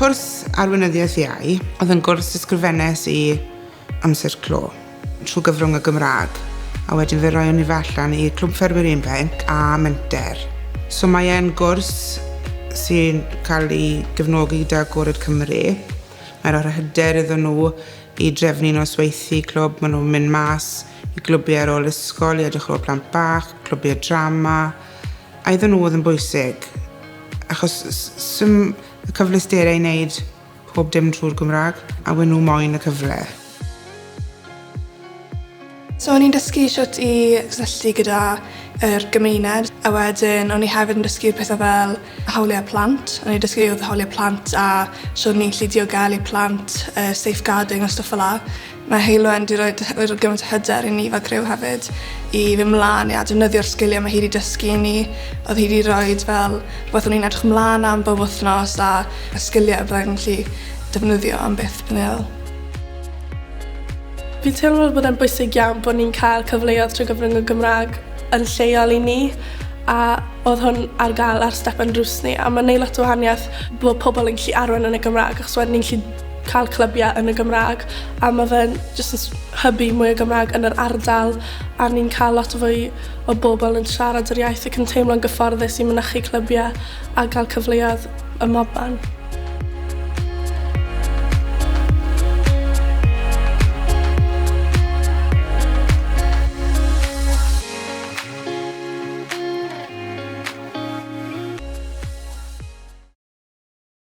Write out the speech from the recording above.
cwrs Arweinyddiaeth iau, oedd yn gwrs ysgrifennes i amser clo, trwy gyfrwng y Gymraeg, a wedyn fe roion ni fe allan i Clwb Ffermwyr Ieuenctid a Menter. So mae e'n gwrs sy'n cael ei gefnogi gyda Gored Cymru. Mae'n rhoi'r hyder iddyn nhw i drefnu nosweithi clwb. Maen nhw'n mynd mas i glwbiau ar ôl ysgol, i edrych ar ôl plant bach, glwbiau drama. A iddyn nhw oedd yn bwysig, achos sy'n y cyfleusterau i wneud pob dim trwy'r Gymraeg, a wyn nhw moyn y cyfle. So o'n i'n dysgu siwt i gysylltu gyda gymuned, a wedyn o'n i hefyd yn dysgu pethau fel hawliau plant. O'n i'n dysgu oedd hawliau plant a siwt ni'n gallu diogelu plant, safeguarding a stwff fel la. Mae Heulwen wedi rhoi gymaint o hyder i ni fel criw hefyd i fy mlaen a defnyddio'r sgiliau mae hi wedi dysgu i ni. Oedd hi wedi rhoi fel rhywbeth o'n i'n edrych mlaen am bob wythnos a y sgiliau byddai'n gallu defnyddio am byth bynnyl. Fi'n teimlo bod e'n bwysig iawn bod ni'n cael cyfleoedd trwy gyfrwng y Gymraeg yn lleol i ni, a oedd hwn ar gael ar stepen drws ni, a mae'n neud lot o wahaniaeth bod pobl yn gallu arwain yn y Gymraeg, achos wedyn ni'n gallu cael clybiau yn y Gymraeg, a mae fe'n jyst hybu mwy o Gymraeg yn yr ardal, a ni'n cael lot o fwy o bobl yn siarad yr iaith ac yn teimlo'n gyfforddus i mynychu clybiau a cael cyfleoedd y mobman.